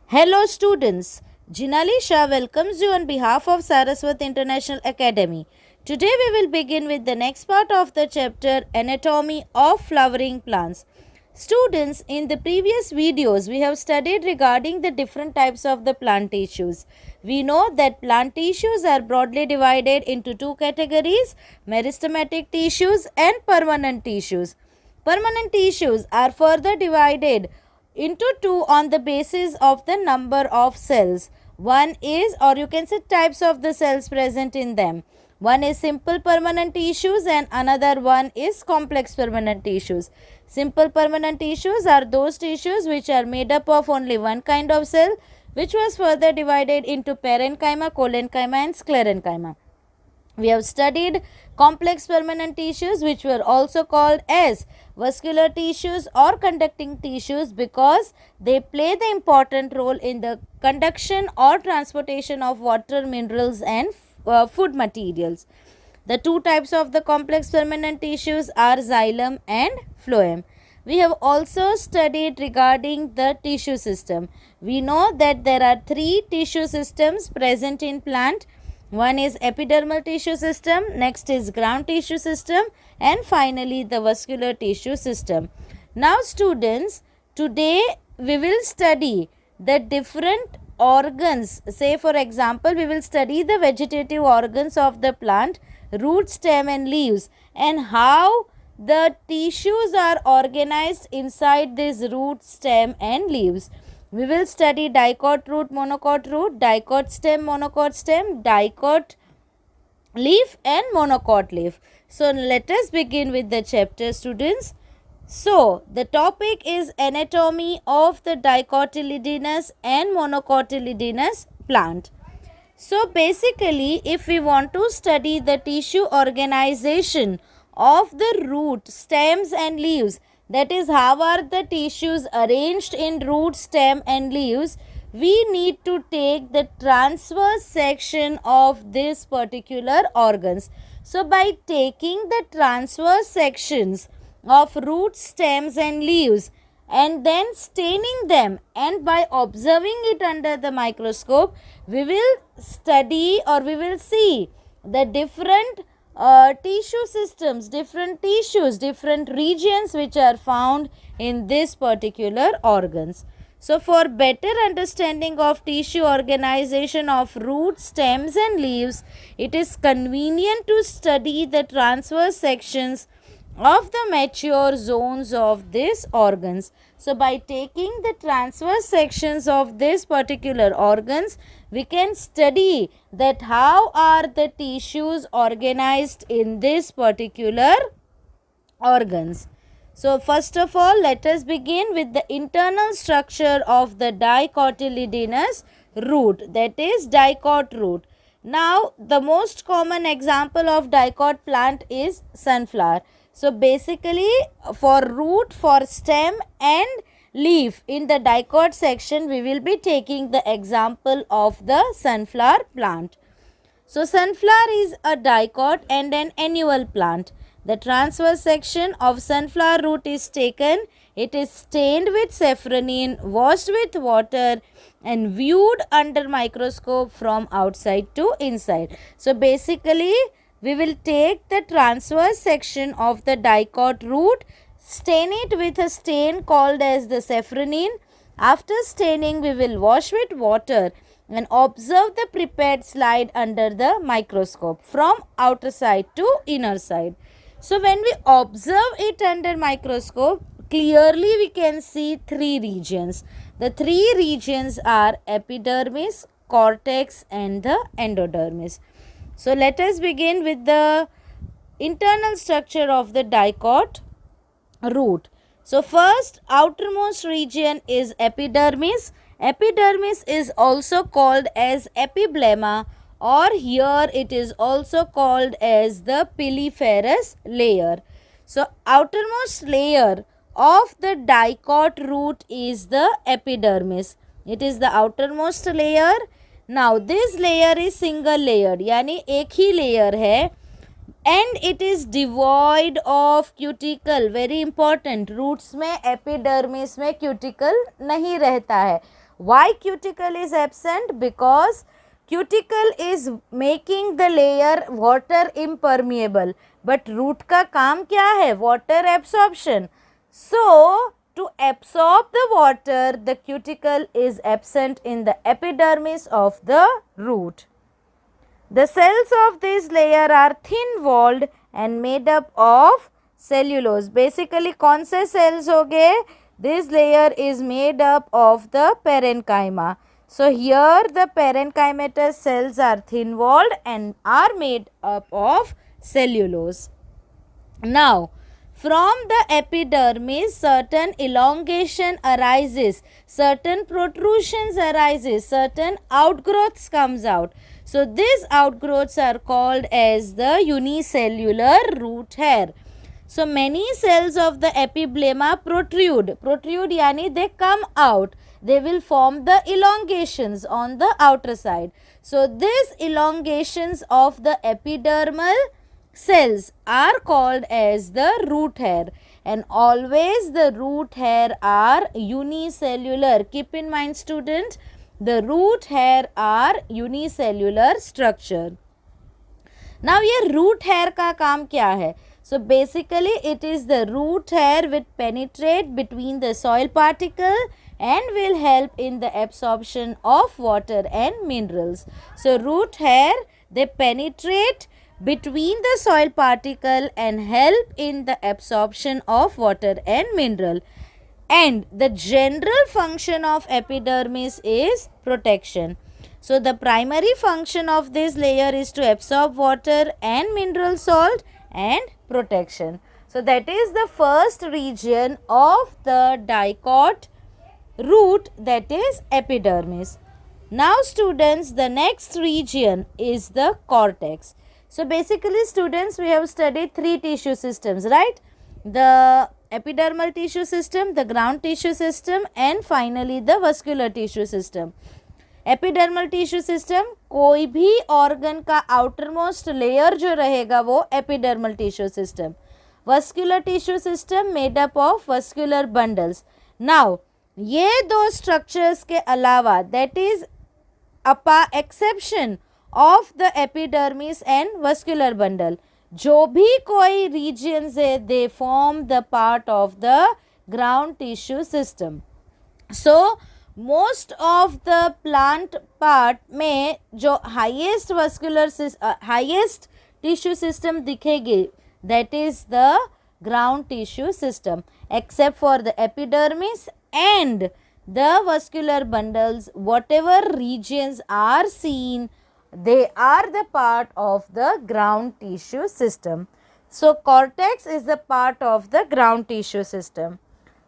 Hello students, Jinali Shah welcomes you on behalf of Saraswat International Academy. Today we will begin with the next part of the chapter Anatomy of Flowering Plants. Students, in the previous videos we have studied regarding the different types of the plant tissues. We know that plant tissues are broadly divided into two categories, meristematic tissues and permanent tissues. Permanent tissues are further divided into two on the basis of the number of cells. One is, or you can say, types of the cells present in them. One is simple permanent tissues and another one is complex permanent tissues. Simple permanent tissues are those tissues which are made up of only one kind of cell, which was further divided into parenchyma, collenchyma and sclerenchyma. We have studied complex permanent tissues, which were also called as vascular tissues or conducting tissues, because they play the important role in the conduction or transportation of water, minerals and food materials. The two types of the complex permanent tissues are xylem and phloem. We have also studied regarding the tissue system. We know that there are three tissue systems present in plant. One is epidermal tissue system, next is ground tissue system, and finally the vascular tissue system. Now students, today we will study the different organs. Say for example, we will study the vegetative organs of the plant, root, stem and leaves, and how the tissues are organized inside this root, stem and leaves. We will study dicot root, monocot root, dicot stem, monocot stem, dicot leaf and monocot leaf. So let us begin with the chapter, students. So the topic is anatomy of the dicotyledonous and monocotyledonous plant. So basically, if we want to study the tissue organization of the root, stems and leaves, that is how are the tissues arranged in root, stem and leaves, we need to take the transverse section of this particular organs. So by taking the transverse sections of roots, stems and leaves and then staining them, and by observing it under the microscope, we will study or we will see the different tissue systems, different tissues, different regions which are found in this particular organs. So for better understanding of tissue organization of roots, stems and leaves, it is convenient to study the transverse sections of the mature zones of these organs. So by taking the transverse sections of these particular organs, we can study that how are the tissues organized in this particular organs. So first of all, let us begin with the internal structure of the dicotyledonous root, that is dicot root. Now the most common example of dicot plant is sunflower. So basically for root, for stem and leaf in the dicot section, we will be taking the example of the sunflower plant. So sunflower is a dicot and an annual plant. The transverse section of sunflower root is taken. It is stained with safranin, washed with water and viewed under microscope from outside to inside. So basically we will take the transverse section of the dicot root, stain it with a stain called as the safranin. After staining, we will wash with water and observe the prepared slide under the microscope from outer side to inner side. So when we observe it under microscope, clearly we can see three regions. The three regions are epidermis, cortex and the endodermis. So let us begin with the internal structure of the dicot root. So first, outermost region is epidermis. Epidermis is also called as epiblemma, or here it is also called as the piliferous layer. So outermost layer of the dicot root is the epidermis. It is the outermost layer. Now this layer is single layered, यानी एक ही layer है, and it is devoid of cuticle. Very important, roots में epidermis में cuticle नहीं रहता है. Why cuticle is absent? Because cuticle is making the layer water impermeable, but root का काम क्या है? Water absorption. So to absorb the water, the cuticle is absent in the epidermis of the root. The cells of this layer are thin walled and made up of cellulose. Basically कौन से cells हो गए? This layer is made up of the parenchyma. So here the parenchymatous cells are thin walled and are made up of cellulose. Now from the epidermis certain elongation arises, certain protrusions arises, certain outgrowths comes out. So these outgrowths are called as the unicellular root hair. So many cells of the epiblema protrude. Protrude yani they come out. They will form the elongations on the outer side. So these elongations of the epidermal cells are called as the root hair, and always the root hair are unicellular. Keep in mind student, the root hair are unicellular structure. Now ये root hair का काम क्या है? So basically it is the root hair which penetrate between the soil particle and will help in the absorption of water and minerals. So root hair, they penetrate between the soil particle and help in the absorption of water and mineral. And the general function of epidermis is protection. So the primary function of this layer is to absorb water and mineral salt and protection. So that is the first region of the dicot root, that is epidermis. Now students, the next region is the cortex. So basically students, we have studied three tissue systems, right? The epidermal tissue system, the ground tissue system, and finally the vascular tissue system. Epidermal tissue system, कोई भी organ का outermost layer जो रहेगा वो epidermal tissue system. Vascular tissue system made up of vascular bundles. Now ये दो structures के अलावा, दैट इज अपा exception of the epidermis and vascular bundle, जो भी कोई रीजन्स है they form the part of the ground tissue system. So most of the plant part में जो highest vascular highest tissue system दिखेगी, that is the ground tissue system, except for the epidermis and the vascular bundles. Whatever regions are seen, they are the part of the ground tissue system. So cortex is the part of the ground tissue system.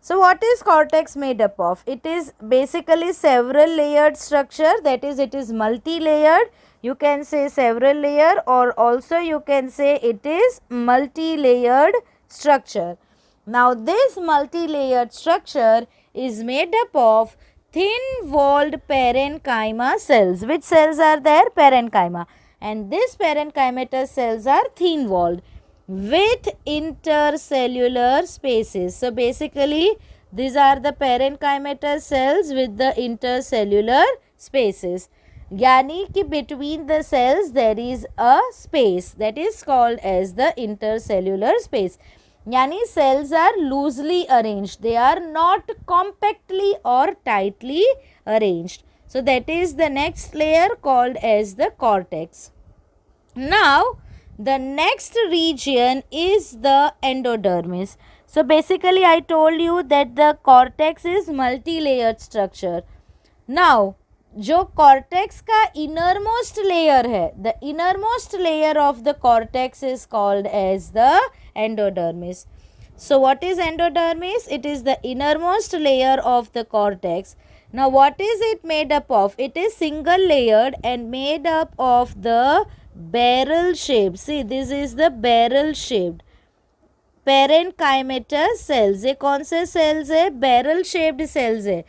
So what is cortex made up of? It is basically several layered structure, that is it is multi-layered. You can say several layer, or also you can say it is multi-layered structure. Now this multi-layered structure is made up of thin-walled parenchyma cells. Which cells are there? Parenchyma. And these parenchymatous cells are thin-walled with intercellular spaces. So basically these are the parenchymatous cells with the intercellular spaces. यानी कि between the cells there is a space that is called as the intercellular space. यानी cells are loosely arranged, they are not compactly or tightly arranged. So that is the next layer called as the cortex. Now the next region is the endodermis. So basically I told you that the cortex is multi-layered structure. Now जो cortex का innermost layer है, the innermost layer of the cortex is called as the endodermis. So what is endodermis? It is the innermost layer of the cortex. Now what is it made up of? It is single layered and made up of the barrel shape. See, this is the barrel shaped parenchymatous cells. ये कौन से cells है? Barrel shaped cells है.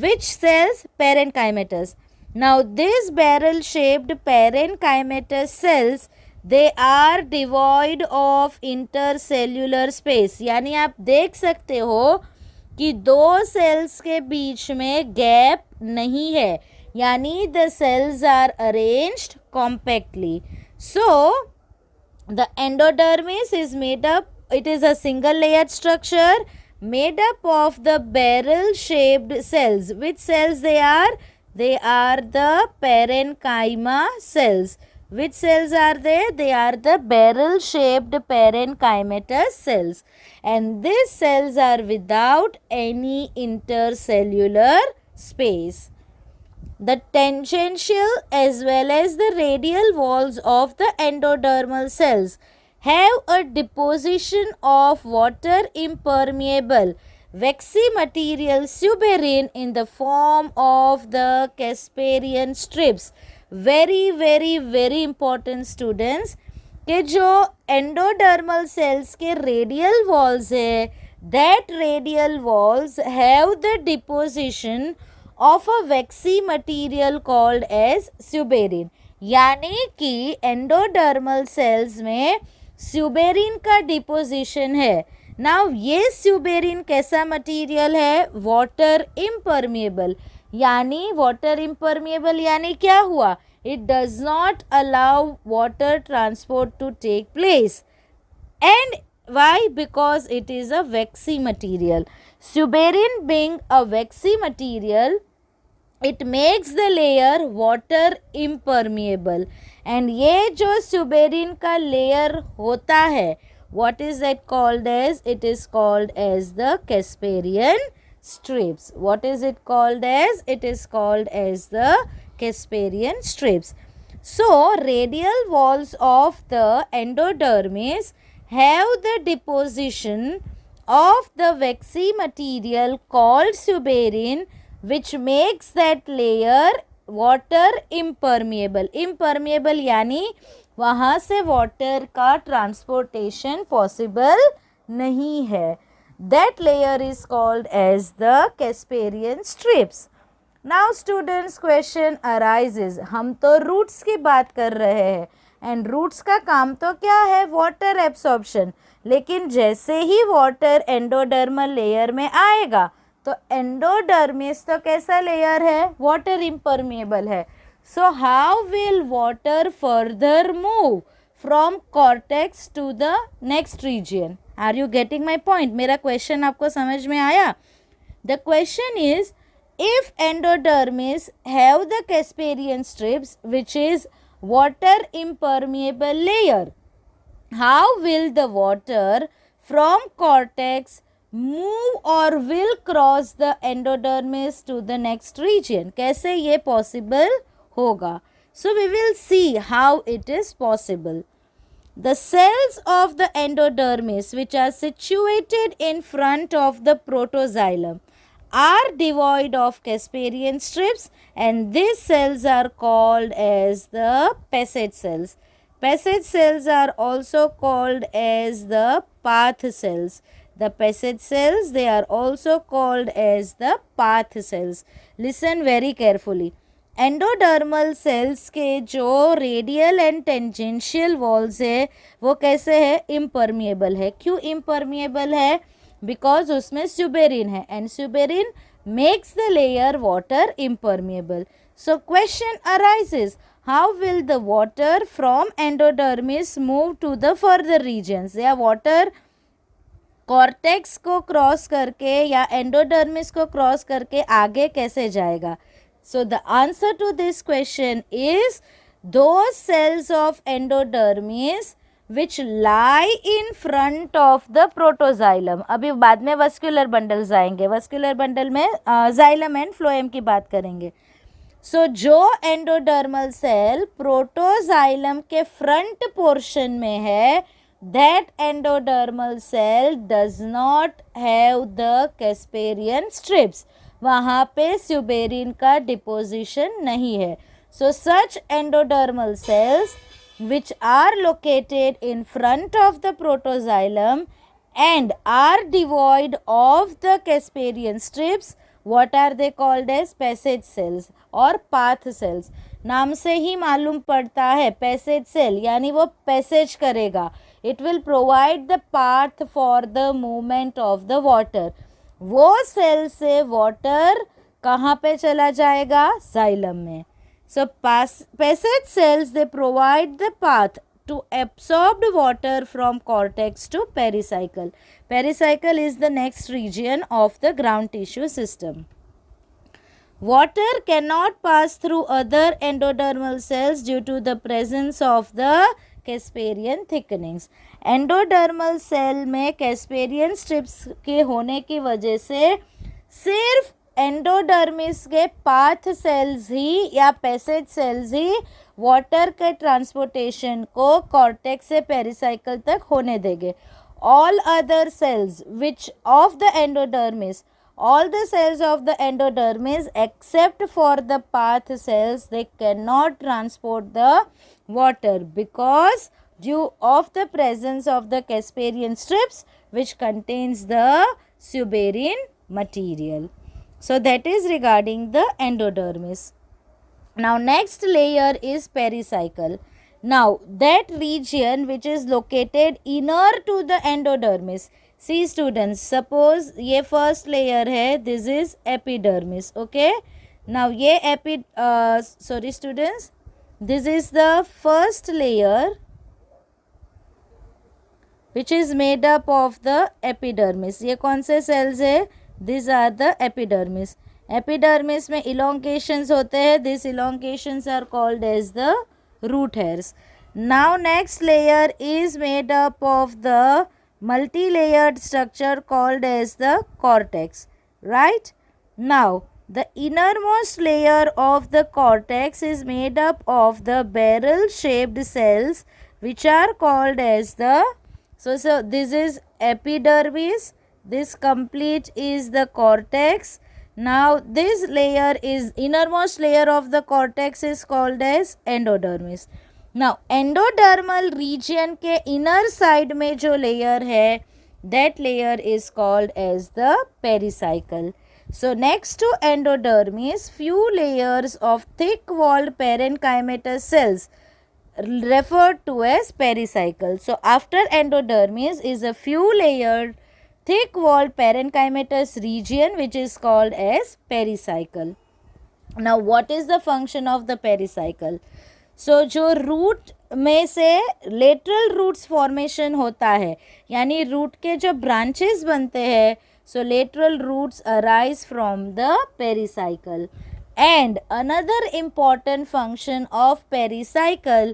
Which cells? Parenchymatous. Now these barrel shaped parenchymatous cells, they are devoid of intercellular space. यानी आप देख सकते हो कि दो सेल्स के बीच में गैप नहीं है, यानी the cells are arranged compactly. So the endodermis is made up, it is a single layered structure made up of the barrel shaped cells. Which cells they are? They are the parenchyma cells. Which cells are they? They are the barrel shaped parenchymatous cells. And these cells are without any intercellular space. The tangential as well as the radial walls of the endodermal cells have a deposition of water impermeable waxy material suberin in the form of the Casparian strips. very important students कि जो endodermal cells के radial walls है, that radial walls have the deposition of a waxy material called as suberin. यानी कि endodermal cells में suberin का deposition है. Now ये सुबेरिन कैसा मटीरियल है? Water impermeable. यानी वाटर इम्परमिएबल यानी क्या हुआ? It does not allow water transport to take place. And why? Because it is a waxy material. Suberin being a waxy material, it makes the layer water impermeable. And ये जो suberin का layer होता है, what is that called as? It is called as the Casparian strips. What is it called as? It is called as the Casparian strips. So, radial walls of the endodermis have the deposition of the waxy material called suberin, which makes that layer water impermeable. Impermeable यानी वहाँ से water का transportation possible नहीं है. That layer is called as the Casparian strips. Now students question arises, हम तो roots की बात कर रहे हैं एंड रूट्स का काम तो क्या है? Water absorption. लेकिन जैसे ही वाटर एंडोडर्मल लेयर में आएगा तो एंडोडर्मिस तो कैसा लेयर है? वाटर इम्परमिएबल है. So how will water further move from cortex to the next region? Are you getting my point? मेरा क्वेश्चन आपको समझ में आया? The question is, if endodermis have the Casparian strips, which is water impermeable layer, how will the water from cortex move or will cross the endodermis to the next region? कैसे ये possible होगा? So we will see how it is possible. The cells of the endodermis, which are situated in front of the protoxylem, are devoid of Casparian strips, and these cells are called as the passage cells. Passage cells are also called as the path cells. The passage cells, they are also called as the path cells. Listen very carefully. Endodermal cells के जो radial and tangential walls है वो कैसे है? Impermeable है. क्यों impermeable है? Because उसमें सुबेरिन है and suberin makes the layer water impermeable. So question arises, how will the water from endodermis move to the further regions? या वाटर कॉर्टेक्स को क्रॉस करके या एंडोडर्मिस को क्रॉस करके आगे कैसे जाएगा? So the answer to this question is those cells of endodermis which lie in front of the protoxylem. अभी बाद में vascular bundles आएंगे. vascular bundle में xylem and phloem की बात करेंगे. So जो endodermal cell protoxylem के front portion में है, that endodermal cell does not have the Casparian strips. वहाँ पे सुबेरिन का डिपोजिशन नहीं है. So such endodermal cells which are located in front of the protoxylem and are devoid of the casparian strips, what are they called as passage cells और path cells. नाम से ही मालूम पड़ता है पैसेज सेल यानी वो पैसेज करेगा. It will provide the path for the movement of the water. वो सेल से वाटर कहाँ पे चला जाएगा? जाइलम में. So passage cells, they provide the path to absorbed water from cortex to pericycle. Pericycle is the next region of the ground tissue system. Water cannot pass through other endodermal cells due to the presence of the Casparian thickenings. Endodermal cell में Casparian strips के होने की वजह से सिर्फ endodermis के path sales ही या passage sales ही water के ट्रांसपोर्टेशन को कॉर्टेक्स से पेरिसाइकल तक होने देंगे. All other cells which of the endodermis, all the cells of the endodermis except for the path cells, they cannot transport the water because due of the presence of the Casparian strips which contains the suberin material. So that is regarding the endodermis. Now next layer is pericycle. Now that region which is located inner to the endodermis. See students, suppose ये first layer है, this is epidermis, okay. Now ये sorry students, this is the first layer which is made up of the epidermis. ये कौन से cells है? These are the epidermis. Epidermis में elongations होते हैं. These elongations are called as the root hairs. Now next layer is made up of the multi-layered structure called as the cortex, right? Now the innermost layer of the cortex is made up of the barrel shaped cells which are called as the, so this is epidermis, this complete is the cortex. Now this layer is innermost layer of the cortex is called as endodermis. Now endodermal region के inner side में जो layer है, that layer is called as the pericycle. So next to endodermis, few layers of thick walled parenchymatous cells referred to as pericycle. So after endodermis is a few layered thick walled parenchymatous region which is called as pericycle. Now what is the function of the pericycle? So जो root में से lateral roots formation होता है, यानी root के जो branches बनते हैं, so lateral roots arise from the pericycle. And another important function of pericycle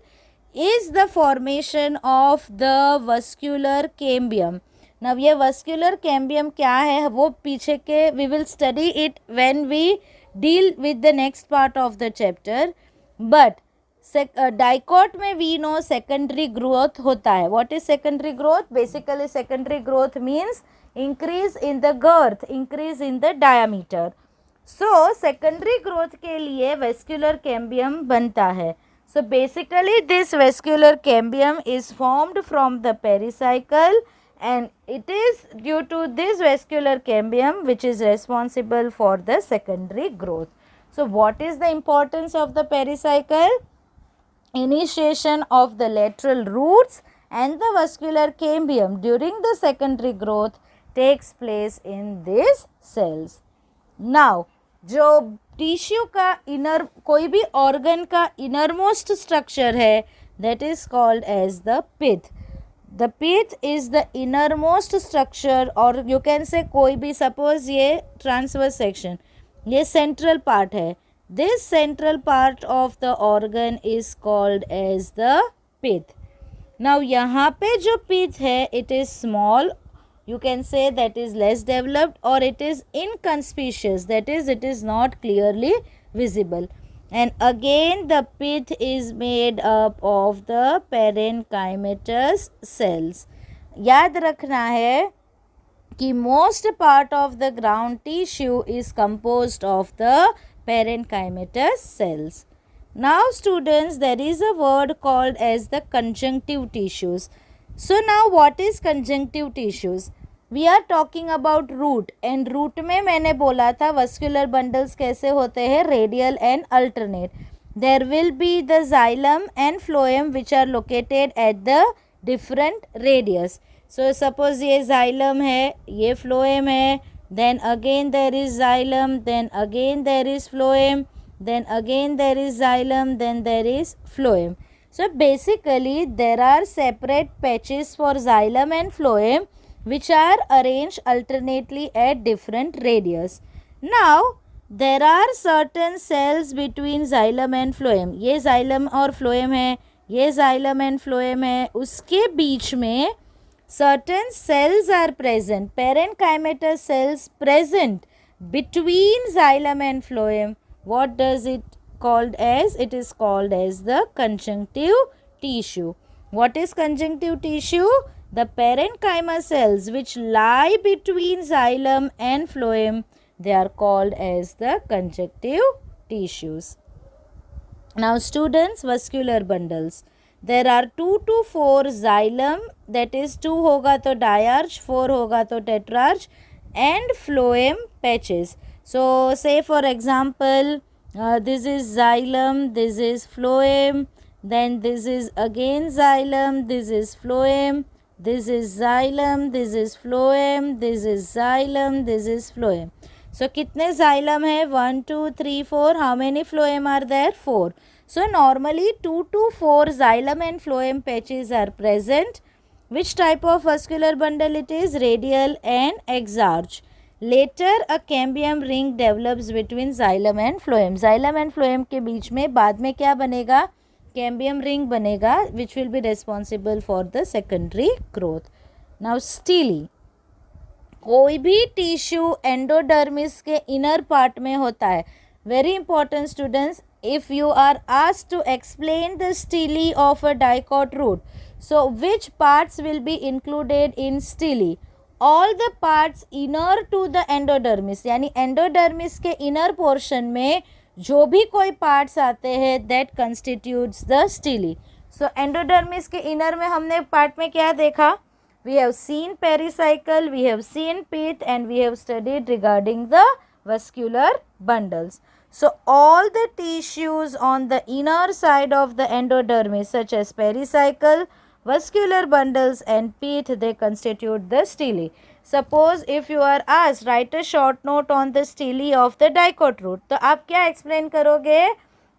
is the formation of the vascular cambium. Now ये वस्क्यूलर कैम्बियम क्या है वो पीछे के we will study it when we deal with the next part of the chapter. But dicot में we know secondary growth होता है. What is secondary growth? Basically secondary growth means increase in the girth, increase in the diameter. So secondary growth के लिए vascular cambium बनता है. So basically this vascular cambium is formed from the pericycle and it is due to this vascular cambium which is responsible for the secondary growth. So what is the importance of the pericycle? Initiation of the lateral roots and the vascular cambium during the secondary growth takes place in these cells. Now जो tissue का inner कोई भी organ का innermost structure है that is called as the pith. The pith is the innermost structure or you can say कोई भी suppose ये transverse section, ये central part है. This central part of the organ is called as the pith. Now यहाँ पे जो pith है it is small, you can say that is less developed or it is inconspicuous, that is it is not clearly visible. And again the pith is made up of the parenchymatous cells. याद रखना है कि most part of the ground tissue is composed of the parenchymatous cells. Now students, there is a word called as the conjunctive tissues. So now what is conjunctive tissues? We are talking about root and root में मैंने बोला था vascular bundles कैसे होते हैं, radial and alternate. There will be the xylem and phloem which are located at the different radius. So suppose ये xylem है, ये phloem है, then again there is xylem, then again there is phloem, then again there is xylem, then there is phloem. So basically there are separate patches for xylem and phloem which are arranged alternately at different radius. Now there are certain cells between xylem and phloem. ये xylem और phloem है, ये xylem and phloem है, उसके बीच में certain cells are present, parenchymatous cells present between xylem and phloem. What does it called as? It is called as the conjunctive tissue. What is conjunctive tissue? The parenchyma cells which lie between xylem and phloem, they are called as the conjunctive tissues. Now students, vascular bundles. There are 2 to 4 xylem, that is 2 होगा तो diarch, 4 होगा तो tetrarch, and phloem patches. So say for example, this is xylem, this is phloem, then this is again xylem, this is phloem, this is xylem, this is phloem, this is xylem, this is phloem. So कितने xylem है? 1 2 3 4. How many phloem are there? 4. So normally 2 to 4 xylem and phloem patches are present. Which type of vascular bundle it is? Radial and exarch. Later a cambium ring develops between xylem and phloem. Xylem and phloem के बीच में बाद में क्या बनेगा? Cambium ring बनेगा, which will be responsible for the secondary growth. Now stele. कोई भी टिश्यू एंडोडर्मिस के इनर पार्ट में होता है. Very important students, if you are asked to explain the stele of a dicot root, so which parts will be included in stele? All the parts inner to the endodermis, यानी endodermis के inner portion में जो भी कोई parts आते हैं that constitutes the stele. So endodermis के inner में हमने part में क्या देखा? We have seen pericycle, we have seen pith, and we have studied regarding the vascular bundles. So all the tissues on the inner side of the endodermis such as pericycle, vascular bundles and pith, they constitute the stele. Suppose if you are asked, write a short note on the stele of the dicot root. तो आप क्या explain करोगे?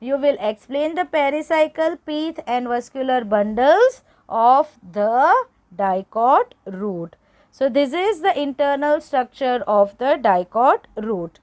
You will explain the pericycle, pith and vascular bundles of the dicot root. So this is the internal structure of the dicot root.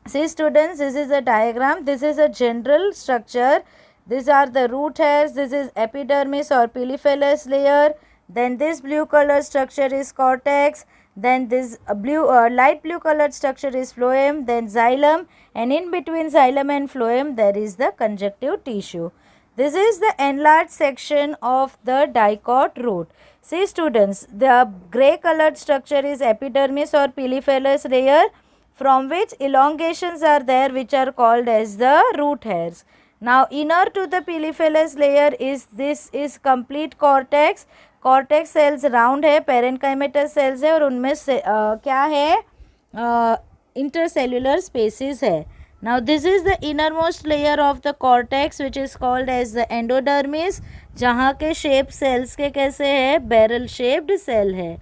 See students, this is a diagram. This is a general structure. These are the root hairs. This is epidermis or piliferous layer. Then this blue color structure is cortex. Then this light blue colored structure is phloem. Then xylem, and in between xylem and phloem there is the conjunctive tissue. This is the enlarged section of the dicot root. See students, the grey colored structure is epidermis or piliferous layer, from which elongations are there which are called as the root hairs. Now inner to the piliferous layer is complete cortex. Cortex cells round है, parenchymatous cells है और उनमें क्या है? Intercellular spaces है. Now this is the innermost layer of the cortex which is called as the endodermis, जहाँ के shape cells के कैसे है? Barrel shaped cell है.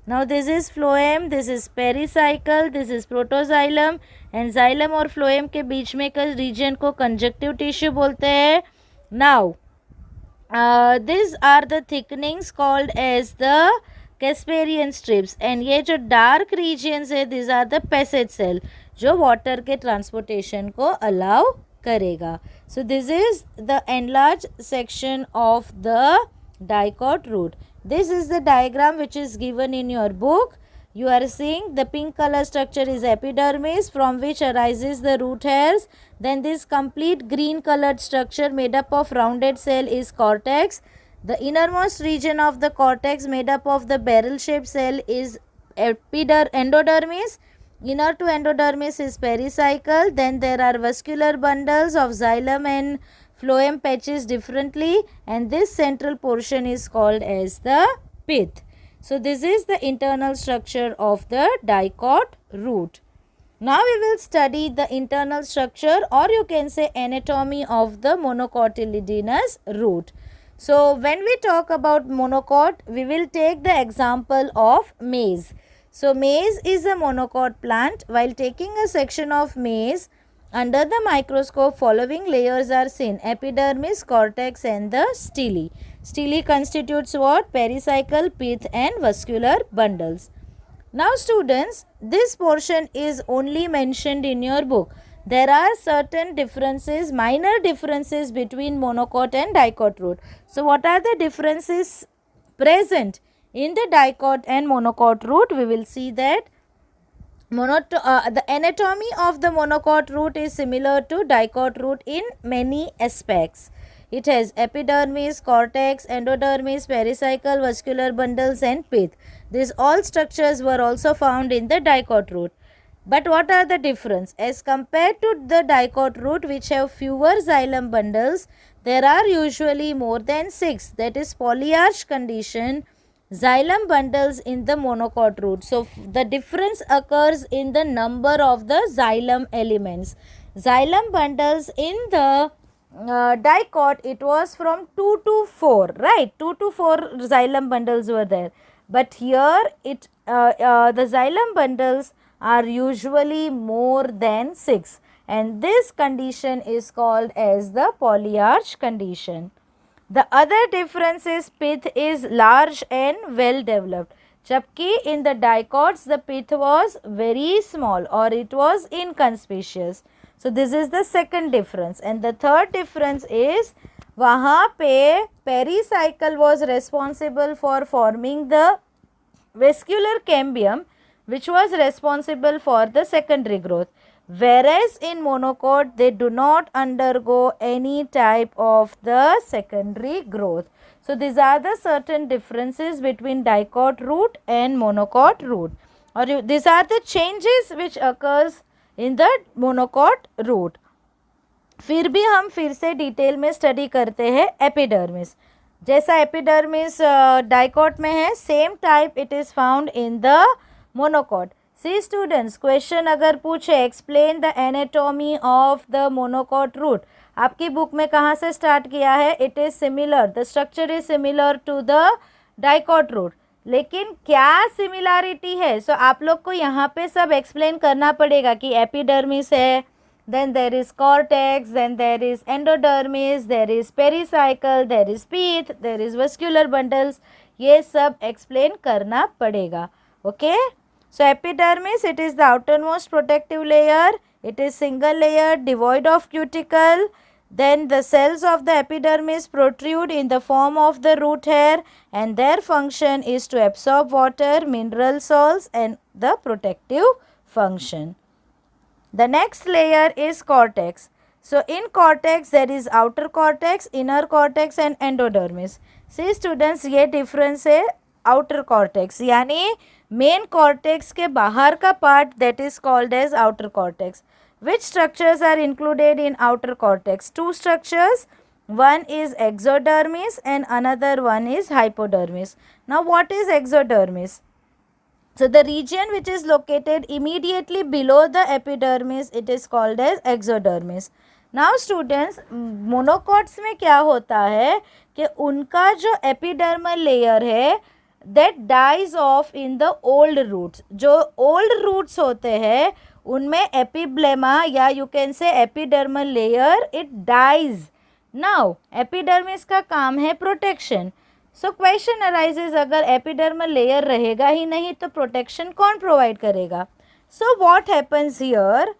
Now this is phloem, this is pericycle, this is protoxylem, and xylem और phloem के बीच में का region को conjunctive tissue बोलते हैं. Now these are the thickenings called as the Casparian strips, and ये जो dark regions है, these are the passage cell जो water के transportation को allow करेगा. So this is the enlarged section of the dicot root. This is the diagram which is given in your book. You are seeing the pink color structure is epidermis, from which arises the root hairs. Then this complete green colored structure made up of rounded cell is cortex. The innermost region of the cortex made up of the barrel shaped cell is endodermis. Inner to endodermis is pericycle. Then there are vascular bundles of xylem and phloem patches differently, and this central portion is called as the pith. So this is the internal structure of the dicot root. Now we will study the internal structure, or you can say anatomy of the monocotyledonous root. So when we talk about monocot, we will take the example of maize. So maize is a monocot plant. While taking a section of maize under the microscope, following layers are seen: epidermis, cortex and the stele. Stele constitutes what? Pericycle, pith and vascular bundles. Now students, this portion is only mentioned in your book. There are certain differences, minor differences between monocot and dicot root. So what are the differences present in the dicot and monocot root? We will see that the anatomy of the monocot root is similar to dicot root in many aspects. It has epidermis, cortex, endodermis, pericycle, vascular bundles and pith. These all structures were also found in the dicot root. But what are the difference? As compared to the dicot root, which have fewer xylem bundles, there are usually more than 6, that is polyarch condition, xylem bundles in the monocot root. So the difference occurs in the number of the xylem elements. Xylem bundles in the dicot, it was from 2 to 4, right? 2 to 4 xylem bundles were there. But here the xylem bundles are usually more than 6, and this condition is called as the polyarch condition. The other difference is pith is large and well developed. Jabki in the dicots the pith was very small or it was inconspicuous. So this is the second difference. And the third difference is वहाँ पे pericycle was responsible for forming the vascular cambium, which was responsible for the secondary growth. Whereas in monocot, they do not undergo any type of the secondary growth. So these are the certain differences between dicot root and monocot root. Or these are the changes which occurs in the monocot root. फिर भी हम फिर से detail में study करते हैं epidermis. जैसा epidermis dicot में है, same type it is found in the monocot. See students, question अगर पूछे explain the anatomy of the monocot root, आपकी बुक में कहाँ से स्टार्ट किया है? It is similar, the structure is similar to the dicot root. लेकिन क्या सिमिलैरिटी है? सो आप लोग को यहाँ पे सब एक्सप्लेन करना पड़ेगा कि एपिडर्मिस है, then there is cortex, then there is endodermis, there is pericycle, there is pith, there is vascular bundles. ये सब explain करना पड़ेगा. Okay? So epidermis, it is the outermost protective layer. It is single layer devoid of cuticle. Then the cells of the epidermis protrude in the form of the root hair, and their function is to absorb water, mineral salts and the protective function. The next layer is cortex. So in cortex there is outer cortex, inner cortex and endodermis. See students, ये difference है outer cortex, यानी main cortex के बाहर का part, that is called as outer cortex. Which structures are included in outer cortex? Two structures. One is exodermis and another one is hypodermis. Now what is exodermis? So the region which is located immediately below the epidermis, it is called as exodermis. Now students, monocots में क्या होता है कि उनका जो epidermal layer है, that dies off in the old roots. जो old roots होते हैं उनमें epiblema या you can say epidermal layer, it dies. Now epidermis का काम है protection. सो क्वेश्चन अराइजेज, अगर एपिडर्मल लेयर रहेगा ही नहीं तो प्रोटेक्शन कौन प्रोवाइड करेगा? So what happens here,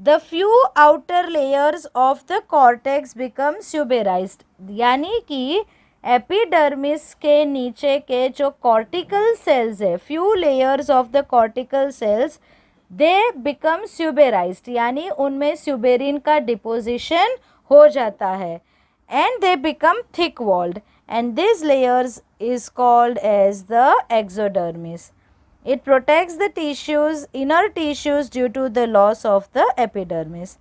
the few outer layers of the cortex become suberized, यानी कि एपिडर्मिस के नीचे के जो कॉर्टिकल सेल्स है, few layers of the cortical cells, they become suberized, यानी उनमें स्यूबेरिन का डिपोजिशन हो जाता है, and they become thick walled, and these layers is called as the exodermis. It protects the tissues, inner tissues, due to the loss of the epidermis.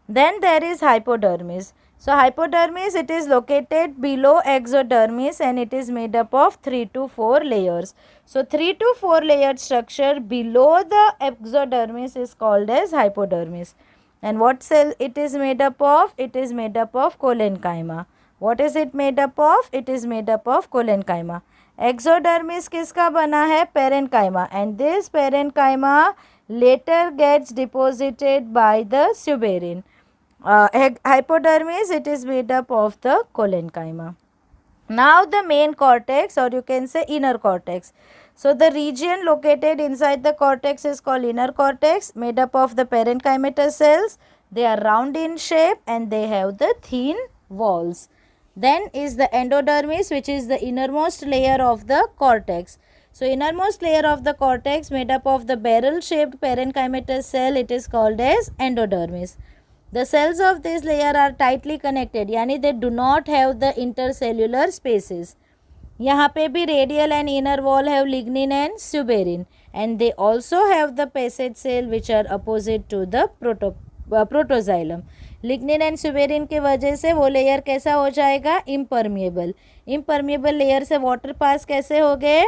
Then there is hypodermis. So hypodermis, it is located below exodermis and it is made up of 3 to 4 layers. So 3 to 4 layered structure below the exodermis is called as hypodermis. And what cell it is made up of? It is made up of collenchyma. What is it made up of? It is made up of collenchyma. एक्सोडर्मिस किसका बना है? Parenchyma, and this parenchyma later gets deposited by the suberin. Hypodermis, it is made up of the collenchyma. Now the main cortex, or you can say inner cortex. So the region located inside the cortex is called inner cortex, made up of the parenchymatous cells. They are round in shape and they have the thin walls. Then is the endodermis, which is the innermost layer of the cortex. So innermost layer of the cortex made up of the barrel shaped parenchymatous cell, it is called as endodermis. The cells of this layer are tightly connected, यानी they do not have the intercellular spaces. यहाँ पे भी radial and inner wall have lignin and suberin, and they also have the passage cell which are opposite to the protoxylem. Lignin and suberin की वजह से वो layer कैसा हो जाएगा? इम्परमिएबल. इम्परमिएबल लेयर से वाटर पास कैसे हो गए?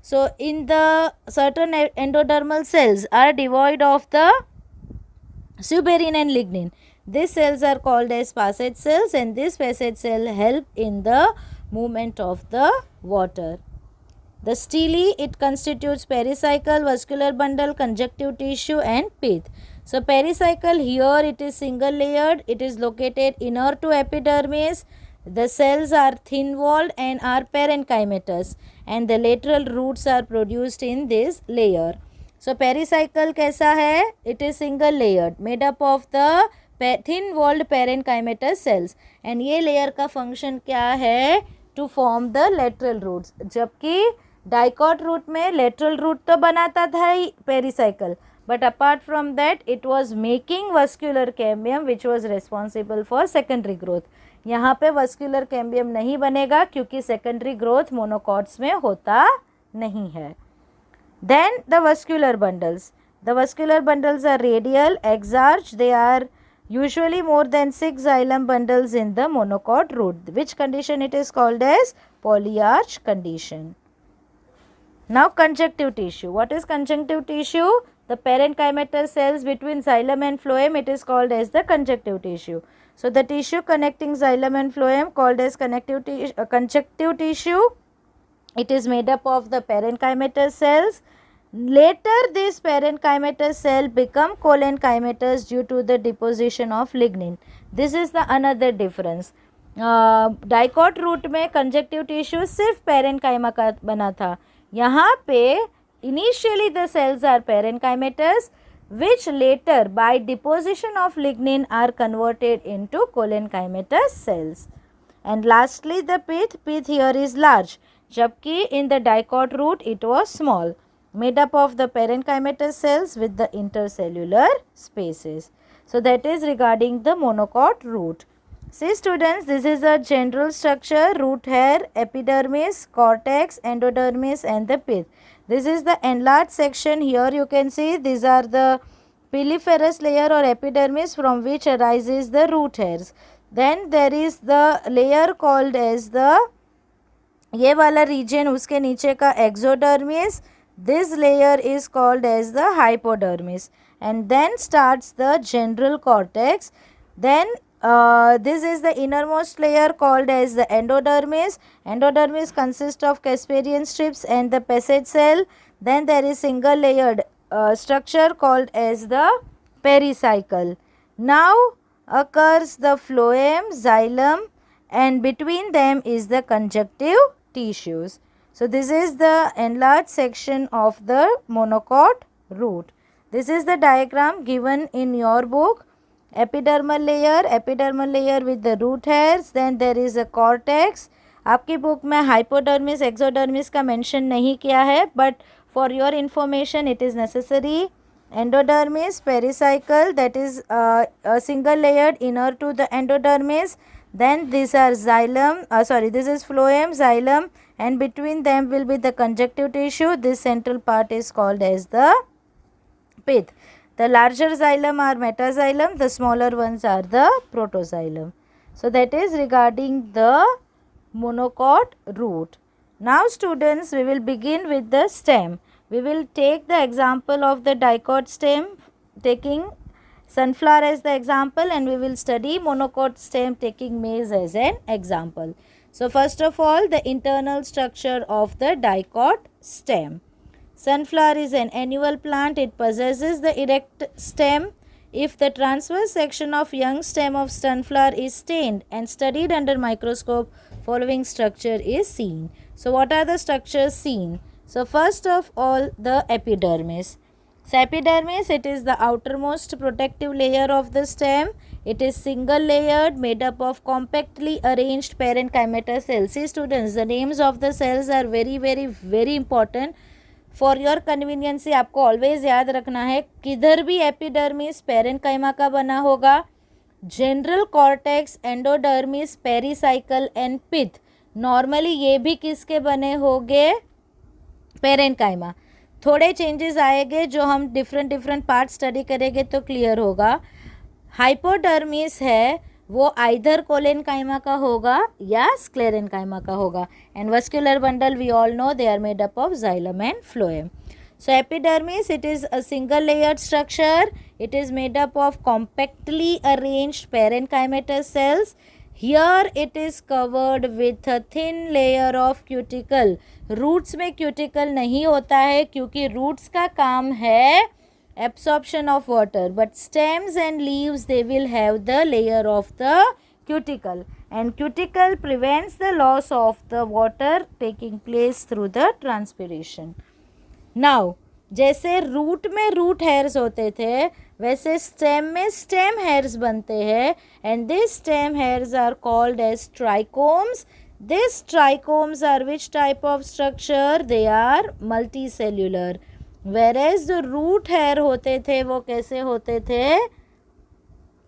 So in the certain endodermal cells are devoid of the suberin and lignin. These cells are called as passage cells, and this passage cell help in the movement of the water. The stele, it constitutes pericycle, vascular bundle, conjunctive tissue and pith. So pericycle, here it is single layered, it is located inner to epidermis. The cells are thin walled and are parenchymatous, and the lateral roots are produced in this layer. So pericycle कैसा है? It is single layered, made up of the thin walled parenchymatous cells, and ये layer का function क्या है? To form the lateral roots. जबकि dicot root में lateral root तो बनाता था ही pericycle, but apart from that it was making vascular cambium which was responsible for secondary growth. यहाँ पे vascular cambium नहीं बनेगा क्योंकि secondary growth monocots में होता नहीं है. Then the vascular bundles. The vascular bundles are radial, exarch. They are usually more than 6 xylem bundles in the monocot root. Which condition it is called as? Polyarch condition. Now conjunctive tissue. What is conjunctive tissue? The parenchymatous cells between xylem and phloem, it is called as the conjunctive tissue. So the tissue connecting xylem and phloem called as conjunctive tissue. It is made up of the parenchymatous cells. Later this parenchymatous cell become collenchymatous due to the deposition of lignin. This is the another difference. Dicot root में conjunctive tissue सिर्फ parenchyma का बना था. यहाँ पे initially the cells are parenchymatous which later by deposition of lignin are converted into collenchymatous cells. And lastly the pith here is large, jabki in the dicot root it was small, made up of the parenchymatous cells with the intercellular spaces. So that is regarding the monocot root. See students, this is a general structure: root hair, epidermis, cortex, endodermis and the pith. This is the enlarged section. Here you can see these are the piliferous layer or epidermis from which arises the root hairs. Then there is the layer called as the ये वाला region उसके नीचे का exodermis. This layer is called as the hypodermis, and then starts the general cortex. Then this is the innermost layer called as the endodermis. Endodermis consists of Casparian strips and the passage cell. Then there is single layered structure called as the pericycle. Now occurs the phloem, xylem, and between them is the conjunctive tissues. So this is the enlarged section of the monocot root. This is the diagram given in your book. Epidermal layer with the root hairs. Then there is a cortex. आपकी book में hypodermis, exodermis का mention नहीं किया है, but for your information it is necessary. Endodermis, pericycle, that is a single layered inner to the endodermis. Then these are xylem, this is phloem, xylem, and between them will be the conjunctive tissue. This central part is called as the pith. The larger xylem are metaxylem, the smaller ones are the protoxylem. So that is regarding the monocot root. Now students, we will begin with the stem. We will take the example of the dicot stem, taking sunflower as the example, and we will study monocot stem taking maize as an example. So first of all, the internal structure of the dicot stem. Sunflower is an annual plant. It possesses the erect stem. If the transverse section of young stem of sunflower is stained and studied under microscope, following structure is seen. So what are the structures seen? So first of all, the epidermis. So epidermis, it is the outermost protective layer of the stem. It is single layered, made up of compactly arranged parenchymatous cells. See students, the names of the cells are very important. For your convenience आपको always याद रखना है, किधर भी epidermis parenchyma का बना होगा, general cortex, endodermis, pericycle and pith, normally ये भी किसके बने होंगे, पेरेन्काइमा. थोड़े चेंजेस आएंगे जो हम डिफरेंट पार्ट स्टडी करेंगे तो क्लियर होगा. हाइपोडर्मिस है वो आइधर कोलेनकाइमा का होगा या स्क्लेरेनकाइमा का होगा. And vascular bundle we all know they are made up of xylem and phloem. So epidermis, it is a single layered structure. It is made up of compactly arranged parenchymatous cells. Here it is covered with a thin layer of cuticle. Roots में cuticle नहीं होता है क्योंकि roots का काम है absorption of water, but stems and leaves they will have the layer of the cuticle, and cuticle prevents the loss of the water taking place through the transpiration. Now जैसे root में root hairs होते थे वैसे stem में stem hairs बनते हैं, and these stem hairs are called as trichomes. These trichomes are which type of structure? They are multicellular. Whereas जो root hair होते थे वो कैसे होते थे?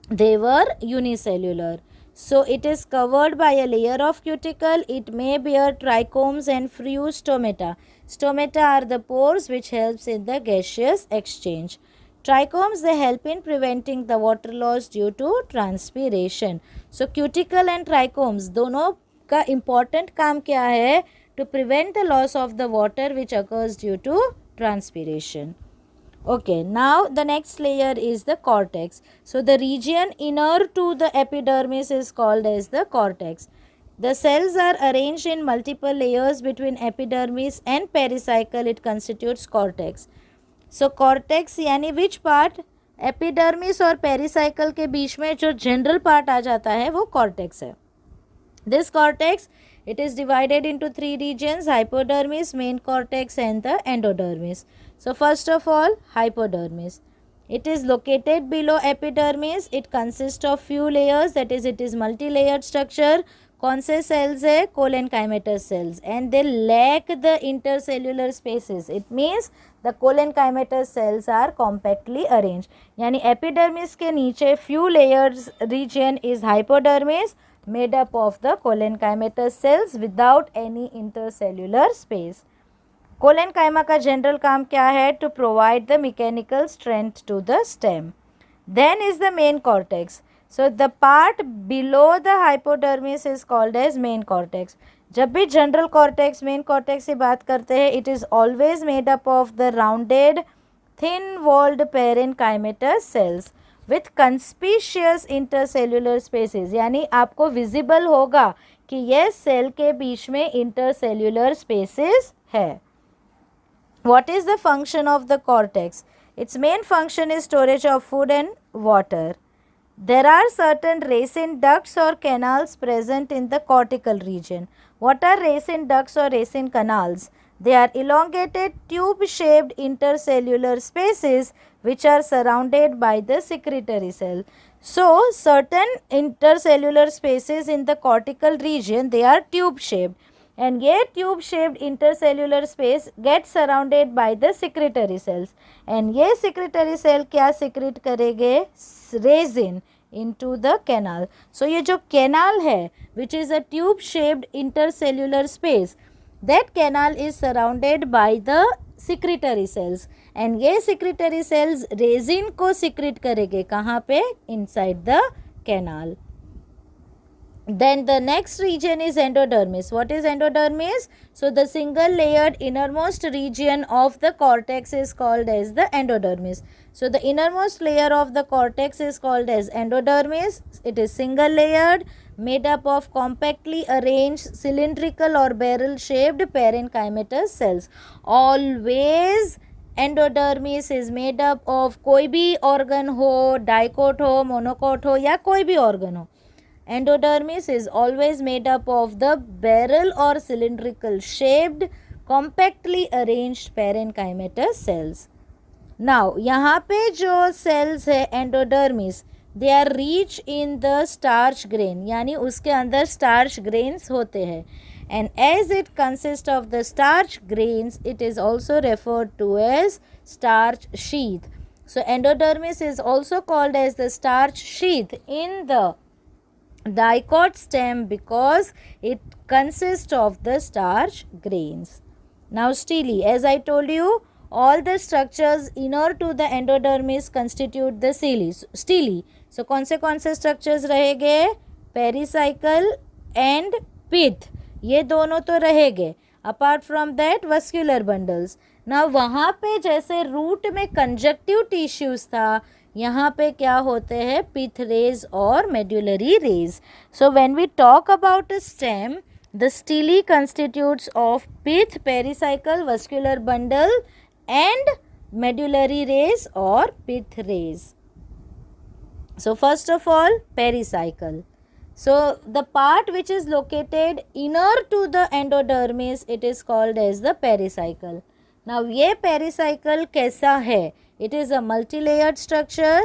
They were unicellular. So it is covered by a layer of cuticle. It may bear trichomes and few stomata. Stomata are the pores which helps in the gaseous exchange. Trichomes, they help in preventing the water loss due to transpiration. So cuticle and trichomes दोनों का important काम क्या है? To prevent the loss of the water which occurs due to transpiration. Okay, now the next layer is the cortex. So the region inner to the epidermis is called as the cortex. The cells are arranged in multiple layers between epidermis and pericycle. It constitutes cortex. So cortex यानी which part? Epidermis और pericycle के बीच में जो general part आ जाता है वो cortex है. This cortex, it is divided into three regions: hypodermis, main cortex and the endodermis. So first of all, hypodermis. It is located below epidermis. It consists of few layers, that is it is multi-layered structure. कौन से cells है? Cholenchymatous cells, and they lack the intercellular spaces. It means the cholenchymatous cells are compactly arranged. यानी epidermis के नीचे few layers region is hypodermis, made up of the cholenchymatous cells without any intercellular space. Collenchyma का general काम क्या है? To provide the mechanical strength to the stem. Then is the main cortex. So the part below the hypodermis is called as main cortex. जब भी general cortex main cortex की बात करते हैं, it is always made up of the rounded thin walled parenchymatous cells with conspicuous intercellular spaces. यानी आपको visible होगा कि ये सेल के बीच में इंटरसेल्युलर स्पेसेस है. What is the function of the cortex? Its main function is storage of food and water. There are certain racine ducts or canals present in the cortical region. What are racine ducts or racine canals? They are elongated tube-shaped intercellular spaces which are surrounded by the secretory cell. So, certain intercellular spaces in the cortical region, they are tube-shaped. And ये tube shaped intercellular space gets surrounded by the secretory cells, and ये secretory cell क्या secrete करेंगे? Resin into the canal. So ये जो canal है which is a tube shaped intercellular space, that canal is surrounded by the secretory cells, and ये secretory cells resin को secrete करेंगे कहाँ पे? Inside the canal. Then the next region is endodermis. What is endodermis? So the single layered innermost region of the cortex is called as the endodermis. So the innermost layer of the cortex is called as endodermis. It is single layered, made up of compactly arranged cylindrical or barrel shaped parenchymatous cells. Always endodermis is made up of कोई भी organ हो, dicot हो, monocot हो या कोई भी organ हो. Endodermis is always made up of the barrel और cylindrical shaped compactly arranged parenchymatous cells. Now यहाँ पे जो सेल्स है endodermis, they are rich in the starch grain, यानी उसके अंदर स्टार्च ग्रेन्स होते हैं. And as it consists of the starch grains, it is also referred to as starch sheath. So endodermis is also called as the starch sheath in the dicot stem because it consists of the starch grains. Now stele, as I told you, all the structures inner to the endodermis constitute the stele. So कौन से structures रहेंगे? Pericycle and पिथ, ये दोनों तो रहेंगे. Apart from that vascular bundles. ना वहाँ पे जैसे रूट में कंजक्टिव टिश्यूज था, यहाँ पे क्या होते हैं? पिथ रेज और medullary rays. So when we talk about a stem, the stele constitutes of pith, pericycle, vascular bundle and medullary rays और pith rays. So first of all pericycle. So the part which is located inner to the endodermis, it is called as the pericycle. Now ये pericycle कैसा है? It is a multi-layered structure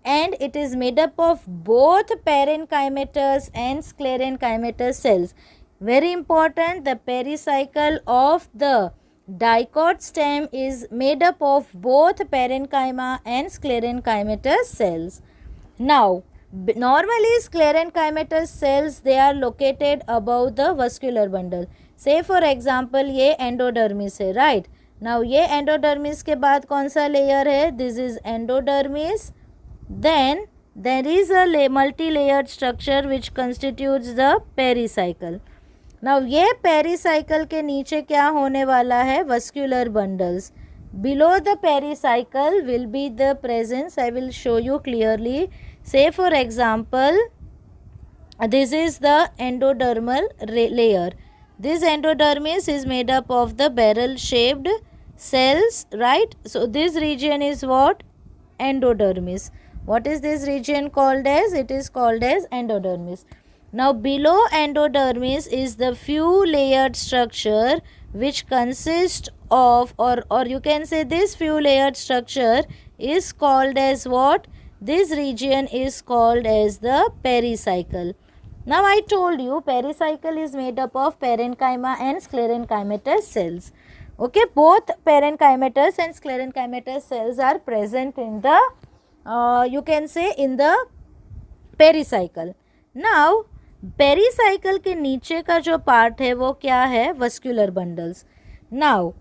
and it is made up of both parenchymatous and sclerenchymatous cells. Very important, the pericycle of the dicot stem is made up of both parenchyma and sclerenchymatous cells. Now normally sclerenchymatous cells, they are located above the vascular bundle. Say for example ये endodermis है, right? Now ये endodermis के बाद कौन सा layer है? This is endodermis. Then there is a multi-layered structure which constitutes the pericycle. Now ये pericycle के नीचे क्या होने वाला है? Vascular bundles. Below the pericycle will be the presence, I will show you clearly. Say for example, this is the endodermal layer. This endodermis is made up of the barrel shaped cells, right? So this region is what? Endodermis. What is this region called as? It is called as endodermis. Now below endodermis is the few layered structure which consists of, or you can say this few layered structure is called as what? This region is called as the pericycle. Now I told you pericycle is made up of parenchyma and sclerenchymatous cells. Okay, both parenchymatous and sclerenchymatous cells are present in the you can say in the pericycle. Now pericycle के नीचे का जो part है वो क्या है? Vascular bundles. Now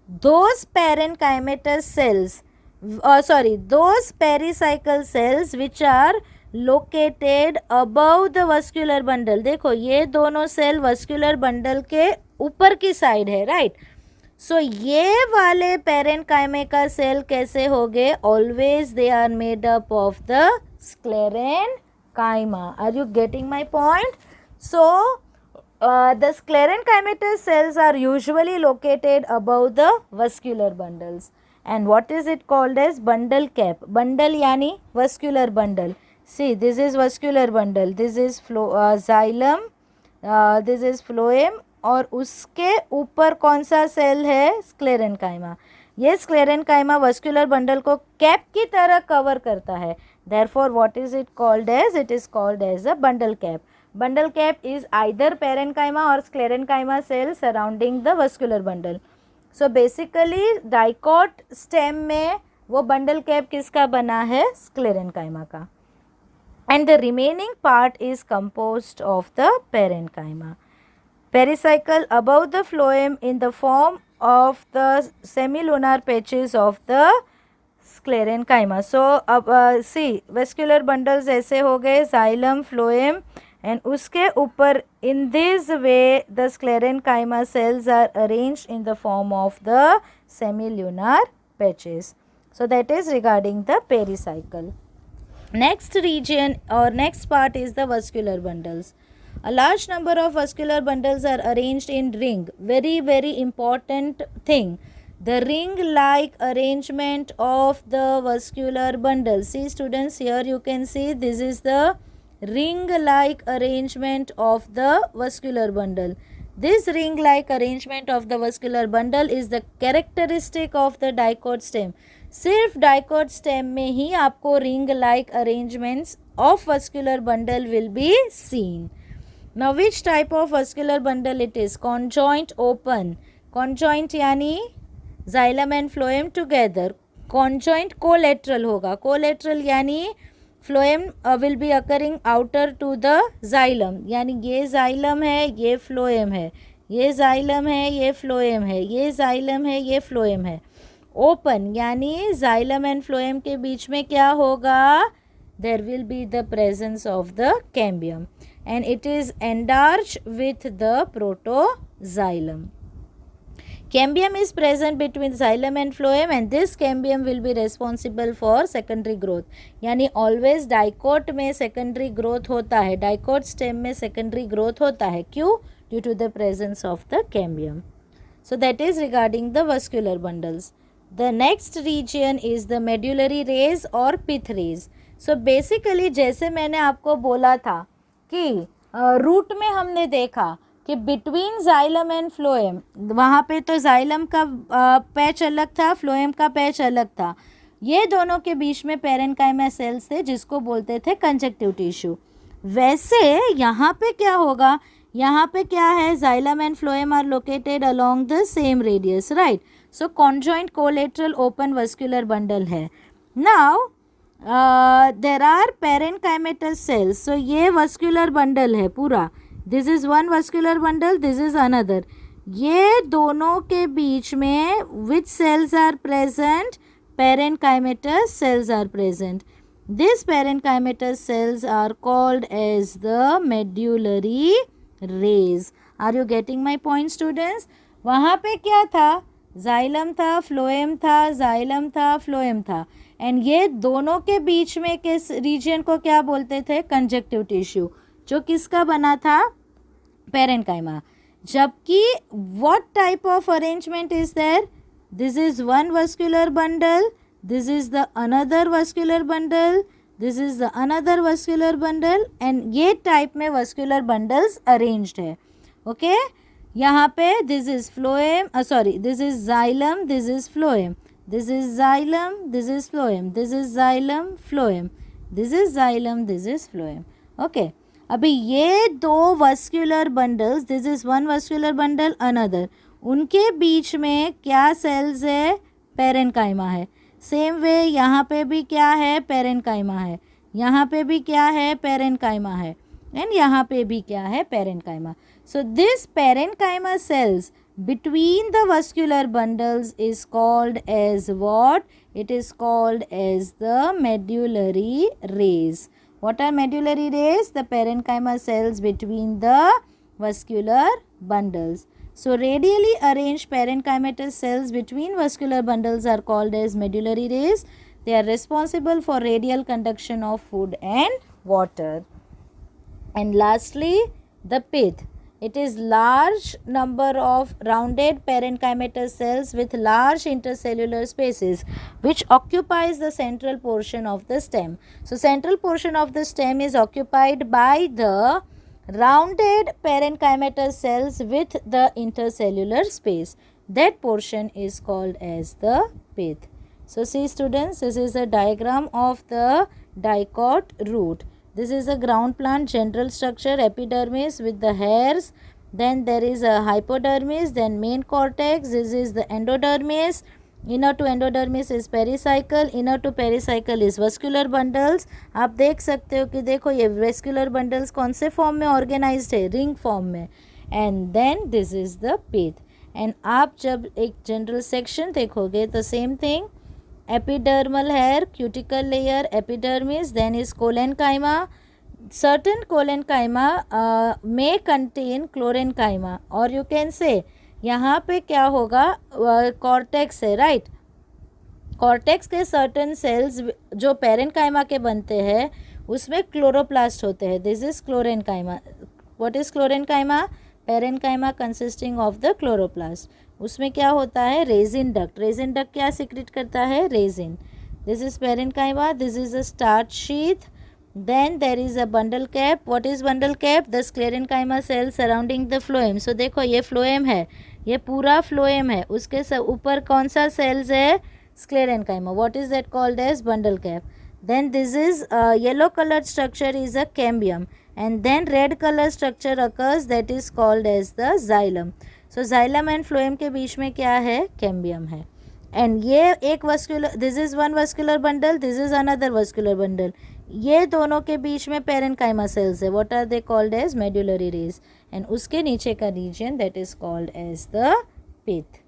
those parenchymatous cells, those pericycle cells which are located above the vascular bundle. देखो ये दोनों सेल वस्कुलर बंडल के ऊपर की साइड है, राइट? सो ये वाले पेरेनकाइमे का सेल कैसे हो गए? Always they are made up of the sclerenchyma. Are you getting my point? So the sclerenchymatous cells are usually located above the vascular bundles. And what is it called as? Bundle cap. Bundle यानी vascular bundle. See, this is vascular bundle, this is xylem, this is phloem, और उसके ऊपर कौन सा cell है? Sclerenchyma. ये sclerenchyma vascular bundle को cap की तरह कवर करता है. Therefore, what is it called as? It is called as a bundle cap. Bundle cap is either parenchyma or sclerenchyma cell surrounding the vascular bundle. So basically dicot stem में वो bundle cap किसका बना है? sclerenchyma का. And the remaining part is composed of the parenchyma. Pericycle above the phloem in the form of the semilunar patches of the sclerenchyma. So see vascular bundles ऐसे हो गए, xylem, phloem, and उसके ऊपर in this way the sclerenchyma cells are arranged in the form of the semilunar patches. So that is regarding the pericycle. Next region or next part is the vascular bundles. A large number of vascular bundles are arranged in ring. Very, very important thing. The ring-like arrangement of the vascular bundle. See students, here you can see this is the ring-like arrangement of the vascular bundle. This ring-like arrangement of the vascular bundle is the characteristic of the dicot stem. सिर्फ dicot stem में ही आपको ring like arrangements of vascular bundle will be seen. Now which type of vascular bundle it is? Conjoint open. Conjoint यानी xylem and phloem together. Conjoint collateral होगा. Collateral यानी phloem will be occurring outer to the xylem, यानी ये xylem है, ये phloem है, ये xylem है, ये फ्लोएम है, ये जाइलम है, ये फ्लोएम है. ओपन यानी जाइलम एंड फ्लोएम के बीच में क्या होगा? There will be the presence of the cambium and it is endarch with the protoxylem. Cambium is present between xylem and phloem and this cambium will be responsible for secondary growth. यानी always dicot में secondary growth होता है, dicot stem में secondary growth होता है. क्यों? Due to the presence of the cambium. So that is regarding the vascular bundles. The next region is the medullary rays or pith rays. So basically जैसे मैंने आपको बोला था कि रूट में हमने देखा कि बिटवीन जाइलम एंड फ्लोएम, वहाँ पे तो जाइलम का पैच अलग था, फ्लोएम का पैच अलग था. ये दोनों के बीच में पेरेन्काइमा सेल्स थे जिसको बोलते थे कंजक्टिव टिश्यू. वैसे यहाँ पे क्या होगा? यहाँ पे क्या है? Xylem and phloem are located along the same radius, right. So conjoint collateral open vascular bundle है. Now there are parenchymatal cells. सो ये वस्कुलर बंडल है पूरा. This is one vascular bundle, this is another. ये दोनों के बीच में which cells are present? Parenchymatous cells are present. These parenchymatous cells are called as the medullary rays. Are you getting my point students? वहाँ पे क्या था? Xylem था, फ्लोएम था, जाइलम था, फ्लोएम था. एंड ये दोनों के बीच में किस रीजन को क्या बोलते थे? कंजक्टिव टिश्यू, जो किसका बना था? पेरेन्काइमा. जबकि what type of arrangement is there? This is one vascular bundle, this is the another vascular bundle, this is the another vascular bundle and ये टाइप में वस्कुलर बंडल्स अरेंज्ड है. Okay यहाँ पे this is phloem, sorry this is xylem, this is phloem, this is xylem, this is phloem, this is xylem, phloem, this is xylem, this is phloem. Okay अभी ये दो vascular bundles, this is one vascular bundle another, उनके बीच में क्या sales है? Parenchyma है. Same way यहाँ पे भी क्या है? पेरेन्काइमा है. यहाँ पे भी क्या है? पेरेन्काइमा है. एंड यहाँ पे भी क्या है? Parenchyma. So this parenchyma cells between the vascular bundles is called as what? It is called as the medullary rays. What are medullary rays? The parenchyma cells between the vascular bundles. So radially arranged parenchymatous cells between vascular bundles are called as medullary rays. They are responsible for radial conduction of food and water. And lastly, the pith. It is large number of rounded parenchymatous cells with large intercellular spaces which occupies the central portion of the stem. So central portion of the stem is occupied by the rounded parenchymatous cells with the intercellular space. That portion is called as the pith. So see students, this is a diagram of the dicot root. This is a ground plant general structure, epidermis with the hairs, then there is a hypodermis, then main cortex, this is the endodermis, inner to endodermis is pericycle, inner to pericycle is vascular bundles. आप देख सकते हो कि देखो ये vascular bundles कौन से form में ऑर्गेनाइज्ड है? रिंग फॉर्म में. And then this is the pith. And आप जब एक जनरल सेक्शन देखोगे तो same thing, epidermal hair, cuticle layer, epidermis, then is collenchyma. Certain collenchyma may contain chlorenchyma, or you can say यहाँ पे क्या होगा? cortex है, right? कॉर्टेक्स के सर्टन सेल्स जो पेरेन्काइमा के बनते हैं उसमें क्लोरोप्लास्ट होते हैं. This is क्लोरेन्काइमा. What is क्लोरेन्काइमा? Parenchyma consisting of the chloroplast. उसमें क्या होता है? Resin duct. रेजिन डक्ट क्या सिक्रेट करता है? Resin. This is parenchyma. This is a starch sheath. Then there is a bundle cap. What is bundle cap? The sclerenchyma cell surrounding the phloem. So देखो ये phloem है, ये पूरा phloem है, उसके ऊपर कौन सा cells है? Sclerenchyma. What is that called as? Bundle cap. Then this is yellow colored structure is a cambium, and then red color structure occurs that is called as the xylem. So xylem and phloem के बीच में क्या है? Cambium है. And ये एक vascular, this is one vascular bundle, this is another vascular bundle. ये दोनों के बीच में पेरेन्काइमा सेल्स है. What are they called as? Medullary rays. And उसके नीचे का region that is called as the pith.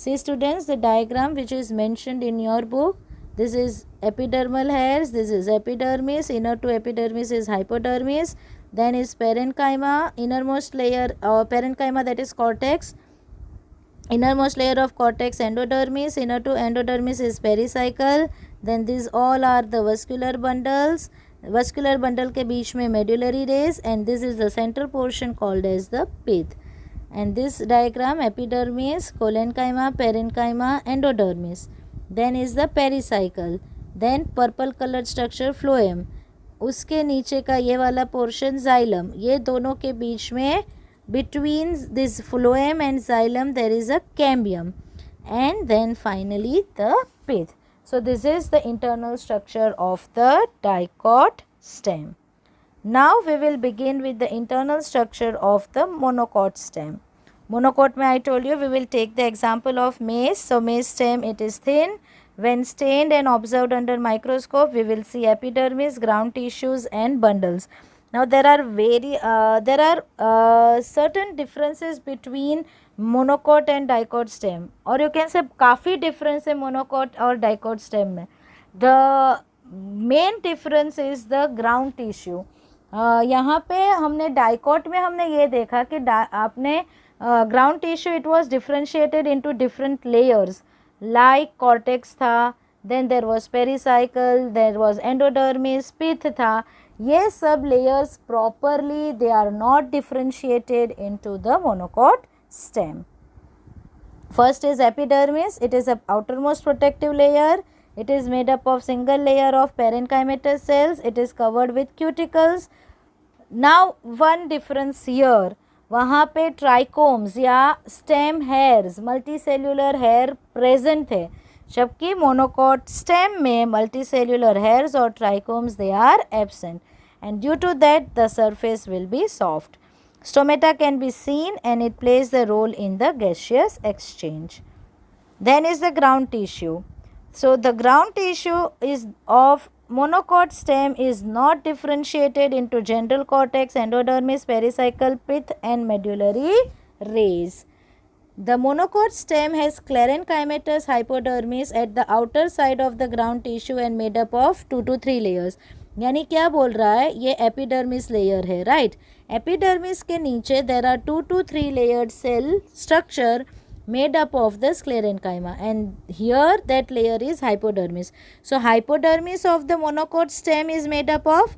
See students, the diagram which is mentioned in your book. This is epidermal hairs, this is epidermis, inner to epidermis is hypodermis, then is parenchyma, innermost layer parenchyma that is cortex, innermost layer of cortex endodermis, inner to endodermis is pericycle, then these all are the vascular bundles. Vascular bundle के बीच में medullary rays, and this is the central portion called as the pith. And this diagram, epidermis, collenchyma, parenchyma, endodermis. Then is the pericycle. Then purple colored structure phloem. उसके नीचे का ये वाला portion xylem. ये दोनों के बीच में between this phloem and xylem there is a cambium. And then finally the pith. So this is the internal structure of the dicot stem. Now we will begin with the internal structure of the monocot stem. Monocot में I told you we will take the example of maize. So maize stem, it is thin. When stained and observed under microscope, we will see epidermis, ground tissues and bundles. Now there are certain differences between monocot and dicot stem, or you can say काफ़ी difference है monocot और dicot stem में. The main difference is the ground tissue. यहाँ पे हमने dicot में हमने ये देखा कि आपने ground tissue it was differentiated into different layers, like cortex था, then there was pericycle, there was endodermis, pith था. ये सब layers properly they are not differentiated into the monocot stem. First is epidermis. It is a outermost protective layer. It is made up of single layer of parenchymatous cells. It is covered with cuticles. Now one difference here, वहाँ पे trichomes या stem hairs, multicellular hair present थे, जबकि monocot stem में multicellular hairs और trichomes they are absent, and due to that the surface will be soft. Stomata can be seen and it plays the role in the gaseous exchange. Then is the ground tissue. So the ground tissue is of monocot stem is not differentiated into general cortex, endodermis, pericycle, pith and medullary rays. The monocot stem has sclerenchymatous hypodermis at the outer side of the ground tissue and made up of 2 to 3 layers. यानी क्या बोल रहा है, ये epidermis layer है, right. Epidermis के नीचे there are 2 to 3 layered cell structure made up of the sclerenchyma, and here that layer is hypodermis. So hypodermis of the monocot stem is made up of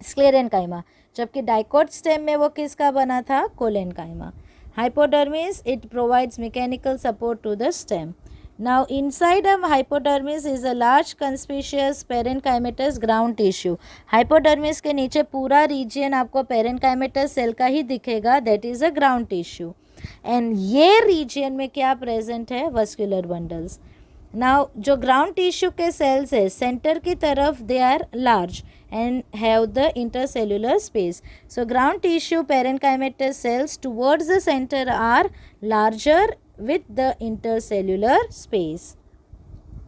sclerenchyma, जबकि dicot stem में वो किसका बना था? collenchyma. Hypodermis, it provides mechanical support to the stem. Now inside a hypodermis is a large conspicuous parenchymatous ground tissue. hypodermis के नीचे पूरा region आपको parenchymatous cell का ही दिखेगा, that is a ground tissue. And ये रीजन में क्या प्रेजेंट है? Vascular bundles. नाउ जो ग्राउंड टिश्यू के सेल्स है सेंटर की तरफ they are large and have the intercellular space. So ground tissue parenchymatous cells towards the centre are larger with the intercellular space.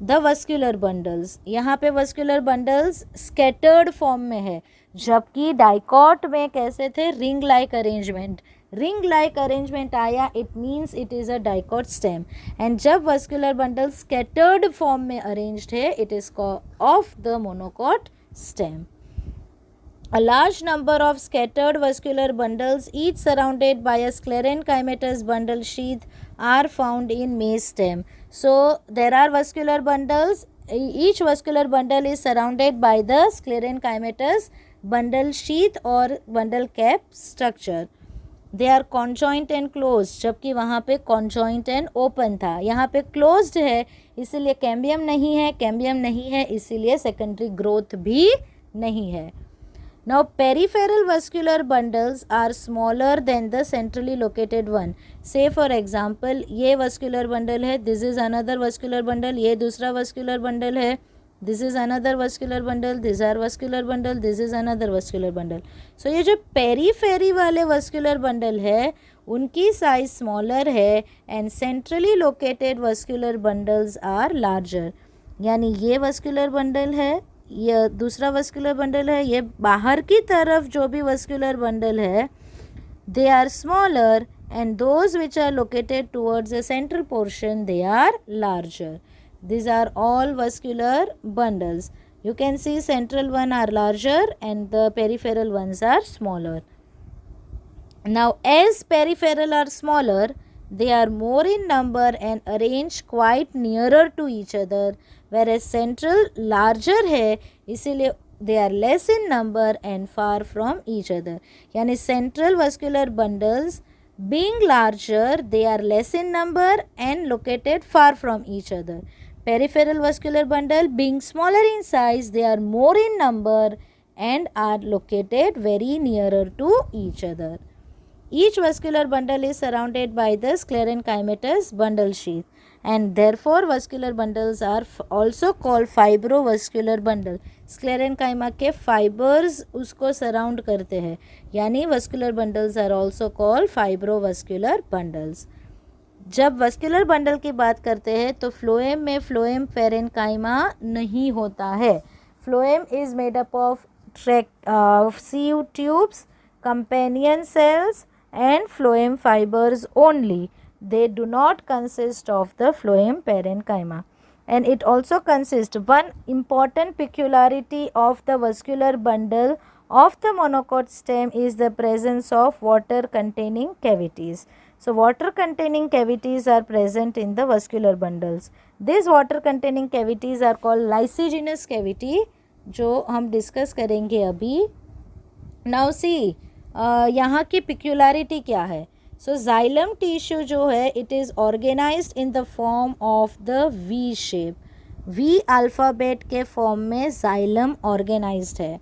The vascular bundles, यहाँ पे vascular bundles scattered form में है, जबकि dicot में कैसे थे? Ring like arrangement. Ring like arrangement आया, it means it is a dicot stem. And जब वस्कुलर बंडल स्कैटर्ड फॉर्म में अरेंज्ड है, it is of the monocot stem. A large number of scattered vascular bundles, each surrounded by a sclerenchymatous bundle sheath, are found in maize stem. So there are vascular bundles. Each vascular bundle is surrounded by the sclerenchymatous bundle sheath or bundle cap structure. They are conjoint and closed, जबकि वहाँ पे conjoint and open था. यहाँ पे closed है इसीलिए cambium नहीं है, कैम्बियम नहीं है इसीलिए सेकेंडरी ग्रोथ भी नहीं है. Now peripheral vascular bundles are smaller than the centrally located one. Say for example ये vascular bundle है, this is another vascular bundle, ये दूसरा vascular bundle है, this is another vascular bundle, these are vascular bundle, this is another vascular bundle. So ये जो periphery वाले vascular bundle है उनकी size smaller है and centrally located vascular bundles are larger. यानी ये vascular bundle है, ये दूसरा वस्कुलर बंडल है, ये बाहर की तरफ जो भी वस्कुलर बंडल है they are smaller and those which are located towards the central portion they are larger. These are all vascular bundles. You can see central one are larger and the peripheral ones are smaller. Now as peripheral are smaller, they are more in number and arranged quite nearer to each other, whereas central larger है इसीलिए they are less in number and far from each other. यानी central vascular bundles being larger, they are less in number and located far from each other. Peripheral vascular bundle being smaller in size, they are more in number and are located very nearer to each other. Each vascular bundle is surrounded by the sclerenchymatous bundle sheath and therefore vascular bundles are also called fibrovascular bundle. Sclerenchyma के fibers उसको surround करते हैं यानी vascular bundles are also called fibrovascular bundles. जब vascular bundle की बात करते हैं तो phloem में phloem parenchyma नहीं होता है. Phloem is made up of sieve tubes, companion cells and phloem fibers only. They do not consist of the phloem parenchyma. And it also consists, one important peculiarity of the vascular bundle of the monocot stem is the presence of water containing cavities. So water containing cavities are present in the vascular bundles. These water containing cavities are called lysigenous cavity जो हम discuss करेंगे अभी. Now see यहाँ की peculiarity क्या है. So xylem tissue जो है it is organized in the form of the V shape. V alphabet के form में xylem organized है.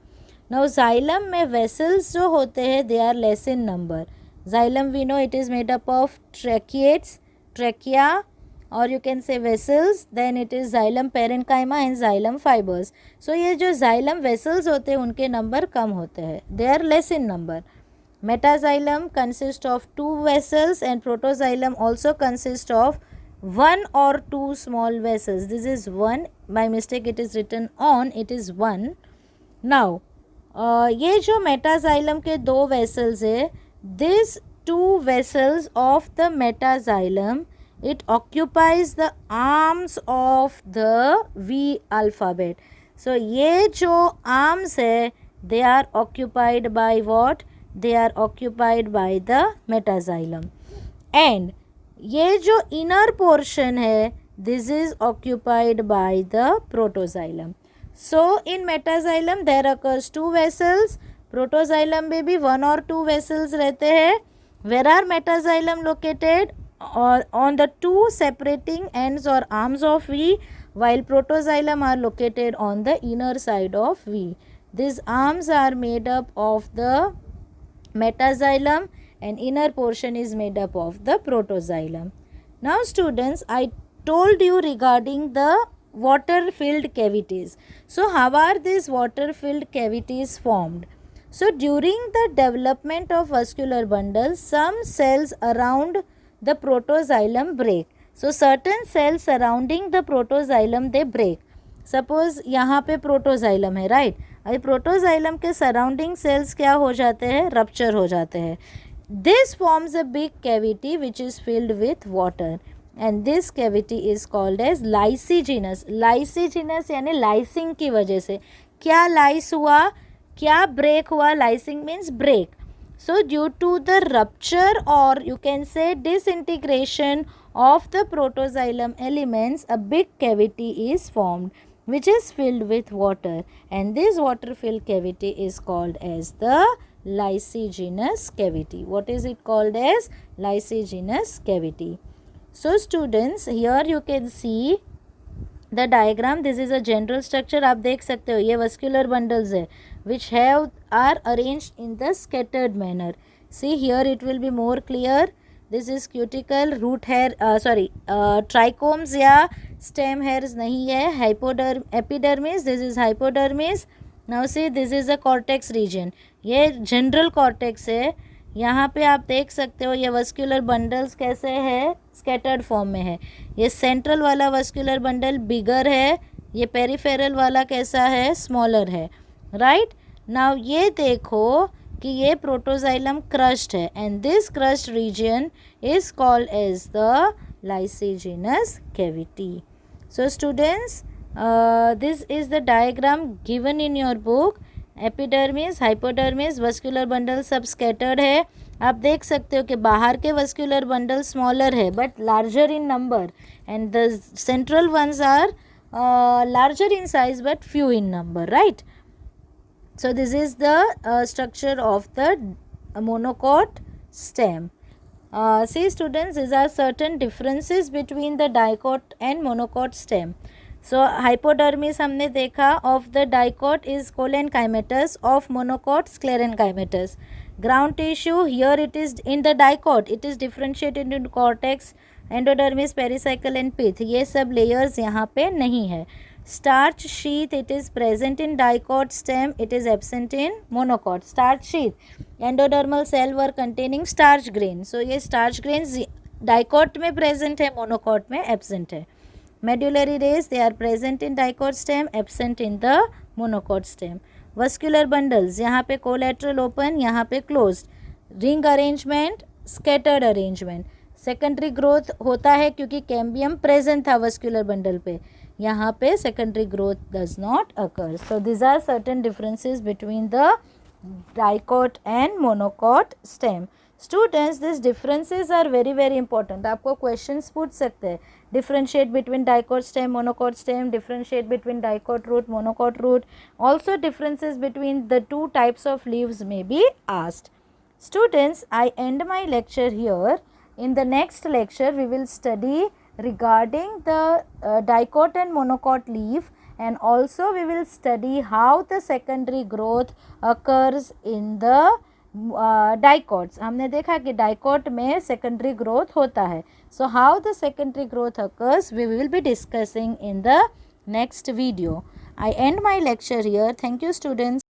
Now xylem में vessels जो होते हैं they are less in number. Xylem we know it is made up of tracheates, trachea or you can say vessels, then it is xylem parenchyma and xylem fibers. So ये जो xylem vessels होते हैं उनके number कम होते हैं, they are less in number. Metaxylem consists of 2 vessels and protoxylem also consists of 1 or 2 small vessels. This is 1, by mistake it is written on, it is 1. Now ये जो metaxylem के 2 vessels है, these 2 vessels of the metaxylem it occupies the arms of the V alphabet. So ये जो arms है they are occupied by what? They are occupied by the metaxylem. And ये जो inner portion है this is occupied by the protoxylem. So in metaxylem there occurs 2 vessels. Protoxylem में भी 1 or 2 vessels रहते हैं. Where are metaxylem located? On the 2 separating ends or arms of V, while protoxylem are located on the inner side of V. These arms are made up of the metaxylem and inner portion is made up of the protoxylem. Now students, I told you regarding the water filled cavities. So how are these water filled cavities formed? So during the development of vascular bundles, some cells around the protoxylem break. So certain cells surrounding the protoxylem they break. Suppose यहाँ पे protoxylem है, right? अभी protoxylem के surrounding cells क्या हो जाते हैं? Rupture हो जाते हैं. This forms a big cavity which is filled with water and this cavity is called as lysigenous. Lysigenous यानी lysing की वजह से. क्या lyse हुआ? क्या break हुआ? Lysing means break. So due to the rupture or you can say disintegration of the protoxylem elements, a big cavity is formed which is filled with water, and this water filled cavity is called as the lysigenous cavity. What is it called as? Lysigenous cavity. So students, here you can see the diagram. This is a general structure. आप देख सकते हो ये vascular bundles है which are arranged in the scattered manner. See here it will be more clear. This is cuticle, root hair, trichomes या stem hairs नहीं है. Epidermis, this is hypodermis. Now see this is a cortex region. ये general cortex है. यहाँ पे आप देख सकते हो ये वस्कुलर बंडल्स कैसे है, स्कैटर्ड फॉर्म में है. ये सेंट्रल वाला वस्कुलर बंडल बिगर है, ये पेरिफेरल वाला कैसा है, स्मॉलर है. राइट नाउ ये देखो कि ये प्रोटोजाइलम क्रस्ट है and this crust region is called as the lysigenous cavity. So students, this is the diagram given in your book. Epidermis, hypodermis, vascular bundle सब स्कैटर्ड है. आप देख सकते हो कि बाहर के वस्कुलर बंडल स्मॉलर है but larger in number and the central ones are larger in size but few in number. Right. So this is the structure of the monocot stem. See students, these are certain differences between the dicot and monocot stem. So hypodermis हमने देखा of the dicot is cholenchymatous, of monocot sclerenchymatous. Ground tissue, here it is in the dicot, it is differentiated into cortex, endodermis, pericycle and pith. ये सब layers यहाँ पे नहीं है. Starch sheath, it is present in dicot stem, it is absent in monocot. Starch sheath, endodermal cell were containing starch grain. So ये starch grains dicot में present है, monocot में absent है. Medullary rays, they are present in dicot stem, absent in the monocot stem. Vascular bundles, यहाँ पे collateral open, यहाँ पे closed. Ring arrangement, scattered arrangement. Secondary growth होता है क्योंकि cambium present था vascular bundle पे. यहाँ पे secondary growth does not occur. So these are certain differences between the dicot and monocot stem. Students, these differences are very important. आपको questions पूछ सकते हैं. Differentiate between dicot stem, monocot stem, differentiate between dicot root, monocot root. Also differences between the two types of leaves may be asked. Students, I end my lecture here. In the next lecture, we will study regarding the dicot and monocot leaf, and also we will study how the secondary growth occurs in the dicots. हमने देखा कि dicot में secondary growth होता है. So how the secondary growth occurs we will be discussing in the next video. I end my lecture here. Thank you students.